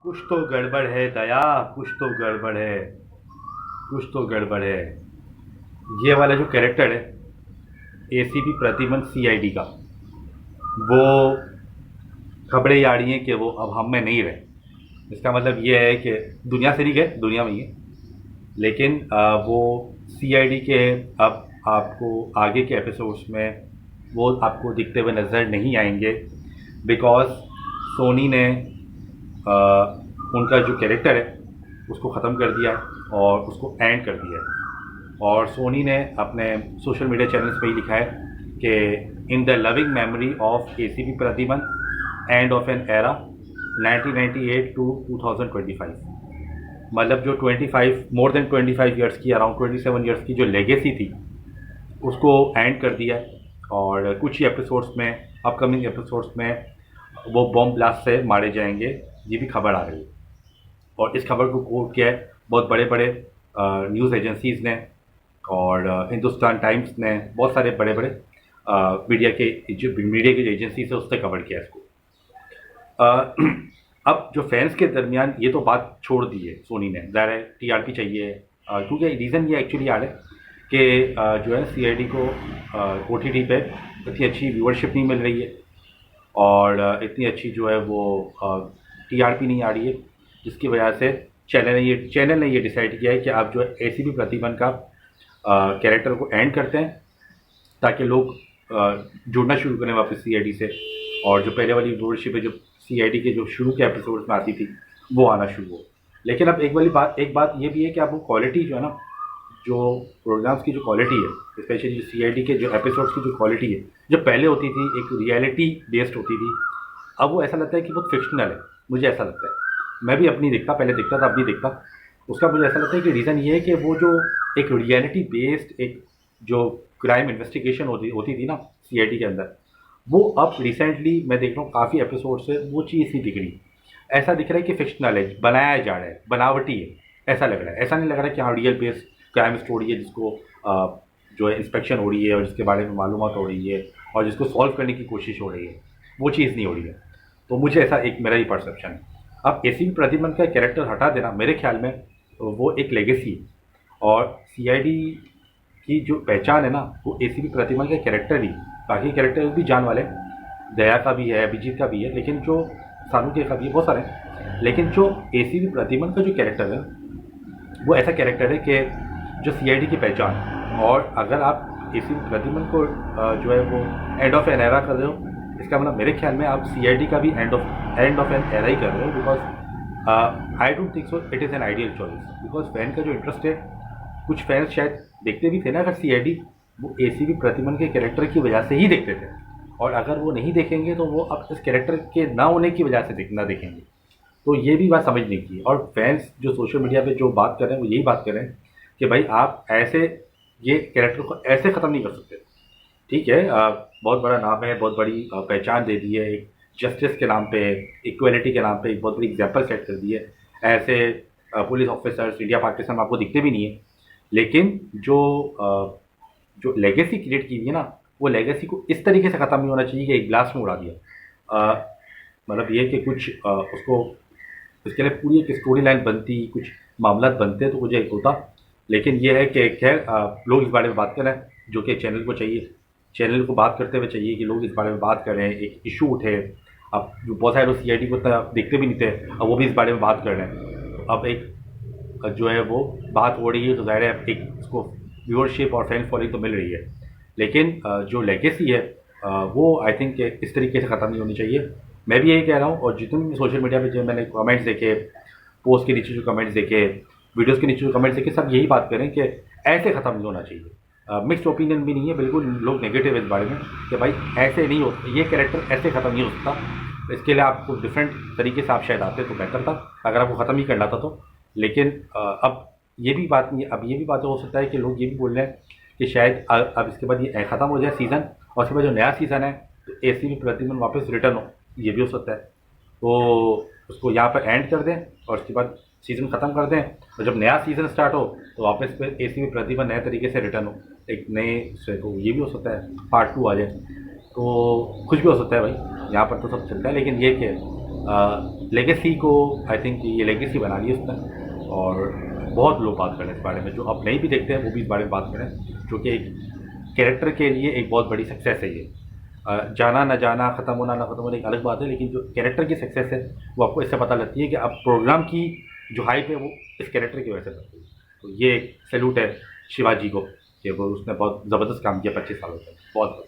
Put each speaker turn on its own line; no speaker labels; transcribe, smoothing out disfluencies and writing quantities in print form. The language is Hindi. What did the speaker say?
कुछ तो गड़बड़ है दया, कुछ तो गड़बड़ है, कुछ तो गड़बड़ है। ये वाला जो कैरेक्टर है एसीपी प्रतिमन सीआईडी का, वो खबरें ये आ रही हैं कि वो अब हम में नहीं रहे। इसका मतलब ये है कि दुनिया से नहीं गए, दुनिया में ही है, लेकिन वो सीआईडी के अब आपको आगे के एपिसोड्स में वो आपको दिखते हुए नज़र नहीं आएंगे, बिकॉज सोनी ने उनका जो कैरेक्टर है उसको ख़त्म कर दिया है और उसको एंड कर दिया है। और सोनी ने अपने सोशल मीडिया चैनल्स पे ही लिखा है कि in the loving memory of ACP Pratiman, end of an era 1998 to 2025। मतलब जो 25 मोर देन 25 ईयर्स की, अराउंड 27 ईयर्स की जो लेगेसी थी उसको एंड कर दिया है। और कुछ ही एपिसोड्स में, अपकमिंग एपिसोड्स में वो बॉम्ब ब्लास्ट से मारे जाएंगे, ये भी खबर आ रही है। और इस खबर को कोट किया है बहुत बड़े बड़े न्यूज़ एजेंसीज़ ने, और हिंदुस्तान टाइम्स ने, बहुत सारे बड़े बड़े मीडिया की जो एजेंसीज है उसने कवर किया इसको। अब जो फैंस के दरमियान ये तो बात छोड़ दी है सोनी ने, ज़ाहिर है टीआरपी चाहिए, क्योंकि रीज़न ये एक्चुअली आ रहा है कि जो है सीआईडी को ओटीटी पे इतनी अच्छी व्यूअरशिप नहीं मिल रही है, और इतनी अच्छी जो है वो टीआरपी नहीं आ रही है, जिसकी वजह से चैनल ने ये डिसाइड किया है कि आप जो है एसीपी प्रतिमन का कैरेक्टर को एंड करते हैं, ताकि लोग जुड़ना शुरू करें वापस सीआईडी से, और जो पहले वाली व्यूअरशिप है जो सीआईडी के जो शुरू के एपिसोड्स में आती थी वो आना शुरू हो। लेकिन अब एक बात ये भी है कि अब वो क्वालिटी जो है ना, जो प्रोग्राम्स की जो क्वालिटी है, स्पेशली जो सीआईडी के जो एपिसोड्स की जो क्वालिटी है, जो पहले होती थी एक रियलिटी बेस्ड होती थी, अब वो ऐसा लगता है कि बहुत फिक्शनल है। मुझे ऐसा लगता है, मैं भी अपनी देखता, पहले देखता था, अब नहीं देखता। उसका मुझे ऐसा लगता है कि रीज़न ये है कि वो जो एक रियलिटी बेस्ड एक जो क्राइम इन्वेस्टिगेशन होती थी ना सीआईडी के अंदर, वो अब रिसेंटली मैं देख रहा हूँ काफ़ी एपिसोड से वो चीज़ नहीं दिख रही। ऐसा दिख रहा है कि फिक्शनल है, बनाया जा रहा है, बनावटी है, ऐसा लग रहा है। ऐसा नहीं लग रहा है कि हाँ रियल बेस्ड क्राइम स्टोरी है जिसको जो है इंस्पेक्शन हो रही है और जिसके बारे में मालूमात हो रही है और जिसको सॉल्व करने की कोशिश हो रही है, वो चीज़ नहीं हो रही है। तो मुझे ऐसा एक मेरा ही परसेप्शन है। अब एसीपी प्रतिमन का कैरेक्टर हटा देना मेरे ख्याल में वो एक लेगेसी है, और सीआईडी की जो पहचान है ना वो एसीपी प्रतिमन का कैरेक्टर ही, बाकी कैरेक्टर भी जान वाले, दया का भी है, अभिजीत का भी है, लेकिन जो सानू का भी है, बहुत सारे हैं, लेकिन जो एसीपी प्रतिमन का जो कैरेक्टर है वो ऐसा कैरेक्टर है कि जो सीआईडी की पहचान है। और अगर आप एसीपी प्रतिमन को जो है वो एंड ऑफ एन एरा कर रहे हो, इसका मतलब मेरे ख्याल में आप सीआईडी का भी एंड ऑफ एन एरा ही कर रहे हो, because I don't think so it is an ideal choice. Because fan का जो इंटरेस्ट है, कुछ फैंस शायद देखते भी थे ना अगर सीआईडी, वो एसीपी प्रतिमन के कैरेक्टर की वजह से ही देखते थे, और अगर वो नहीं देखेंगे तो वो अब इस कैरेक्टर के ना होने की वजह से ना देखेंगे। तो ये भी बात समझने की। और फैंस जो सोशल मीडिया पे जो बात कर रहे हैं वो यही बात कर रहे हैं कि भाई आप ऐसे ये कैरेक्टर को ऐसे ख़त्म नहीं कर सकते। ठीक है, बहुत बड़ा नाम है, बहुत बड़ी पहचान दे दी है, एक जस्टिस के नाम पे, इक्वलिटी के नाम पे एक बहुत बड़ी एग्जाम्पल सेट कर दी है। ऐसे पुलिस ऑफिसर्स इंडिया पाकिस्तान में आपको दिखते भी नहीं है, लेकिन जो लेगेसी क्रिएट की हुई है ना, वो लेगेसी को इस तरीके से ख़त्म नहीं होना चाहिए कि एक ब्लास्ट में उड़ा दिया। मतलब ये कि कुछ उसको इसके लिए पूरी एक स्टोरी लाइन बनती, कुछ मामला बनते तो मुझे एक होता। लेकिन ये है कि खैर लोग इस बारे में बात करें, जो कि चैनल को चाहिए, चैनल को बात करते हुए चाहिए कि लोग इस बारे में बात करें, एक इशू उठे। अब जो बहुत सारे लोग सीआईडी को देखते भी नहीं थे, अब वो भी इस बारे में बात कर रहे हैं। अब एक जो है वो बात हो रही है, तो ज़ाहिर है एक उसको व्यूअरशिप और फैन फॉलोइंग तो मिल रही है, लेकिन जो लेगेसी है वो आई थिंक इस तरीके से ख़त्म नहीं होनी चाहिए। मैं भी यही कह रहा हूँ, और जितने भी सोशल मीडिया पे जो मैंने कमेंट्स देखे, पोस्ट के नीचे जो कमेंट्स देखे, वीडियोस के नीचे जो कमेंट्स देखे, सब यही बात करें कि ऐसे ख़त्म नहीं होना चाहिए। मिक्स्ड ओपिनियन भी नहीं है, बिल्कुल लोग नेगेटिव है इस बारे में कि भाई ऐसे नहीं हो, ये कैरेक्टर ऐसे ख़त्म नहीं हो सकता। इसके लिए आपको डिफरेंट तरीके से आप शायद आते तो बेहतर था, अगर आपको ख़त्म ही करना था तो। लेकिन अब ये भी बात नहीं, अब ये भी बात हो सकता है कि लोग ये भी बोल रहे हैं कि शायद अब इसके बाद ये ख़त्म हो जाए सीज़न, और उसके बाद जो नया सीज़न है तो एसीपी प्रतिमन वापस रिटर्न हो, ये भी हो सकता है। तो उसको यहाँ पर एंड कर दें और उसके बाद सीज़न ख़त्म कर दें, और जब नया सीज़न स्टार्ट हो तो वापस फिर एसीपी प्रतिमन नए तरीके से रिटर्न हो एक नए से। तो ये भी हो सकता है पार्ट 2 आ जाए, तो कुछ भी हो सकता है भाई, यहाँ पर तो सब चलता है। लेकिन ये कि लेगेसी को आई थिंक ये लेगेसी बना ली उसने, और बहुत लोग बात करें इस बारे में, जो अब नहीं भी देखते हैं वो भी इस बारे में बात करें, जो कि एक कैरेक्टर के लिए एक बहुत बड़ी सक्सेस है ये। जाना न जाना, ख़त्म होना ना ख़त्म होना एक अलग बात है, लेकिन जो कैरेक्टर की सक्सेस है वो आपको इससे पता लगती है कि अब प्रोग्राम की जो हाइप है वो इस कैरेक्टर की वजह से बढ़ती है। तो ये एक सैल्यूट है शिवाजी को कि वो उसने बहुत ज़बरदस्त काम किया 25 सालों तक, बहुत